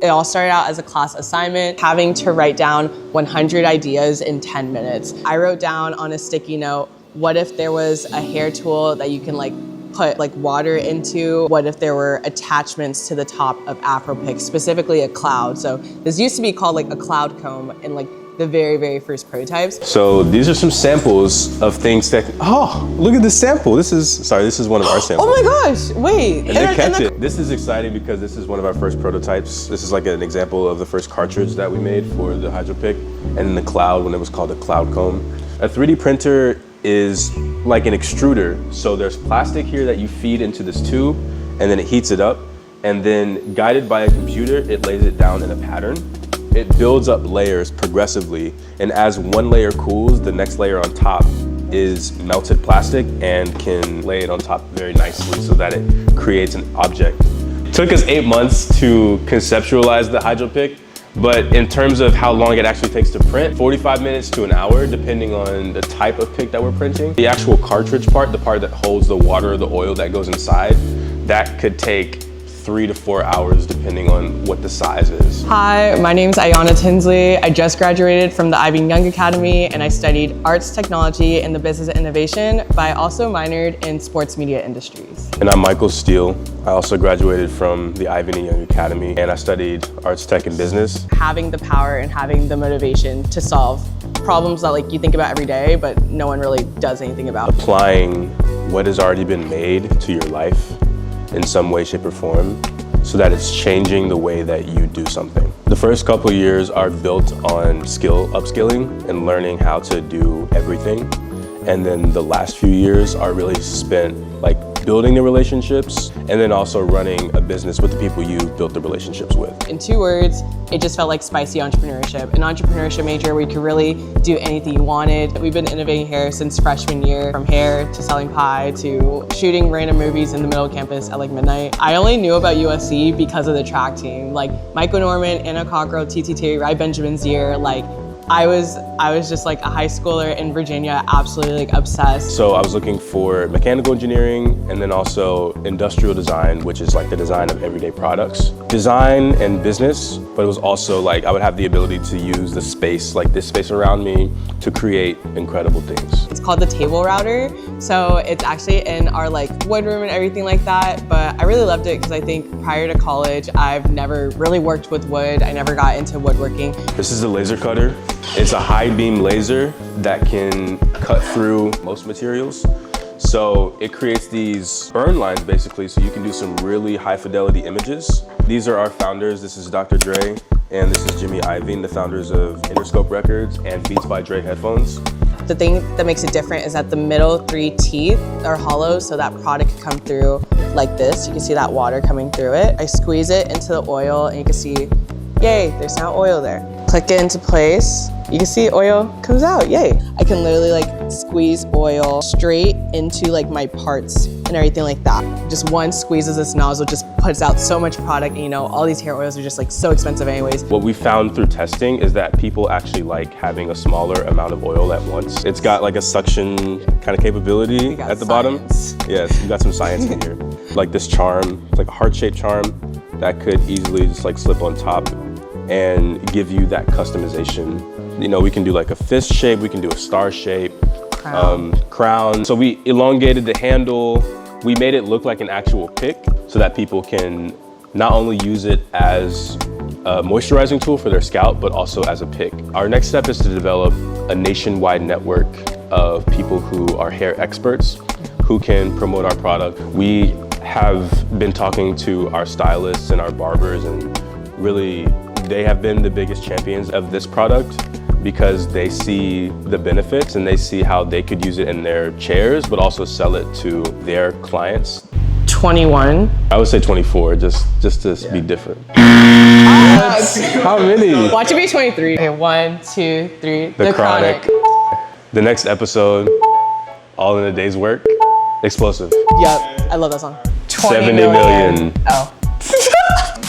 It all started out as a class assignment, having to write down 100 ideas in 10 minutes. I wrote down on a sticky note, what if there was a hair tool that you can put water into? What if there were attachments to the top of Afropick, specifically a cloud? So this used to be called a cloud comb in the very, very first prototypes. So these are some samples of things that, oh, look at this sample. This is one of our samples. Oh my gosh, wait. And they kept it. This is exciting because this is one of our first prototypes. This is an example of the first cartridge that we made for the Hydropick, and in the cloud when it was called a cloud comb. A 3D printer is like an extruder. So there's plastic here that you feed into this tube, and then it heats it up, and then guided by a computer, it lays it down in a pattern. It builds up layers progressively, and as one layer cools, the next layer on top is melted plastic and can lay it on top very nicely so that it creates an object. It took us 8 months to conceptualize the Hydropick, but in terms of how long it actually takes to print, 45 minutes to an hour, depending on the type of pick that we're printing. The actual cartridge part, the part that holds the water or the oil that goes inside, that could take 3 to 4 hours depending on what the size is. Hi, my name is Ayonnah Tinsley. I just graduated from the Ivy Young Academy, and I studied arts technology and the business innovation, but I also minored in sports media industries. And I'm Michael Steele. I also graduated from the Ivy Young Academy, and I studied arts tech and business. Having the power and having the motivation to solve problems that you think about every day, but no one really does anything about. Applying what has already been made to your life in some way, shape, or form, so that it's changing the way that you do something. The first couple of years are built on upskilling and learning how to do everything. And then the last few years are really spent building the relationships and then also running a business with the people you've built the relationships with. In 2 words, it just felt like spicy entrepreneurship. An entrepreneurship major where you could really do anything you wanted. We've been innovating hair since freshman year, from hair to selling pie to shooting random movies in the middle of campus at midnight. I only knew about USC because of the track team. Michael Norman, Anna Cockrell, TT, Rai Benjamin's year, I was just a high schooler in Virginia, absolutely obsessed. So I was looking for mechanical engineering and then also industrial design, which is the design of everyday products. Design and business, but it was also I would have the ability to use the space, this space around me, to create incredible things. It's called the table router. So it's actually in our wood room and everything like that. But I really loved it because I think prior to college, I've never really worked with wood. I never got into woodworking. This is a laser cutter. It's a high beam laser that can cut through most materials. So it creates these burn lines basically, so you can do some really high fidelity images. These are our founders. This is Dr. Dre, and this is Jimmy Iovine, the founders of Interscope Records and Beats by Dre headphones. The thing that makes it different is that the middle 3 teeth are hollow, so that product can come through like this. You can see that water coming through it. I squeeze it into the oil and you can see, yay, there's now oil there. Click it into place. You can see oil comes out, yay. I can literally squeeze oil straight into my parts and everything like that. Just one squeeze of this nozzle just puts out so much product, and all these hair oils are just so expensive anyways. What we found through testing is that people actually like having a smaller amount of oil at once. It's got a suction kind of capability at the bottom. Yes, you got some science in here. This charm, it's a heart-shaped charm that could easily just slip on top and give you that customization. We can do a fist shape, we can do a star shape, crown. So we elongated the handle. We made it look like an actual pick so that people can not only use it as a moisturizing tool for their scalp, but also as a pick. Our next step is to develop a nationwide network of people who are hair experts who can promote our product. We have been talking to our stylists and our barbers, and really they have been the biggest champions of this product because they see the benefits and they see how they could use it in their chairs, but also sell it to their clients. 21. I would say 24, just to be different. How many? Watch it be 23. Okay, 1, 2, 3. The Chronic. The next episode, all in a day's work. Explosive. Yep, I love that song. 70 million. Oh.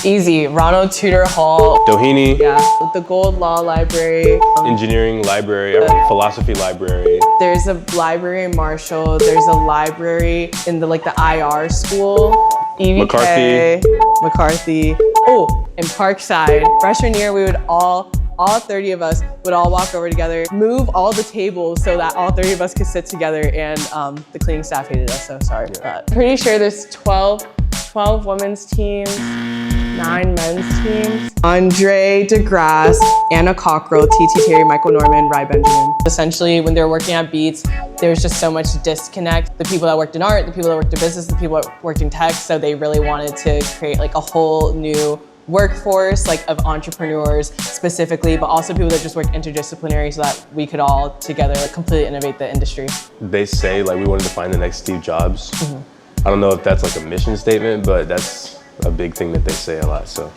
Easy. Ronald Tudor Hall. Doheny. Yeah. The Gold Law Library. Engineering library, philosophy library. There's a library in Marshall. There's a library in the IR school. EVK. McCarthy. Oh, in Parkside. Freshman year, we would all 30 of us would all walk over together, move all the tables so that all 30 of us could sit together, and the cleaning staff hated us, so sorry for that. Pretty sure there's 12 women's teams, 9 men's teams. Andre DeGrasse, Anna Cockrell, TT Terry, Michael Norman, Rye Benjamin. Essentially, when they were working at Beats, there was just so much disconnect. The people that worked in art, the people that worked in business, the people that worked in tech, so they really wanted to create like a whole new workforce like of entrepreneurs specifically, but also people that just work interdisciplinary so that we could all together like completely innovate the industry. They say like we wanted to find the next Steve Jobs. I don't know if that's like a mission statement, but that's a big thing that they say a lot, so.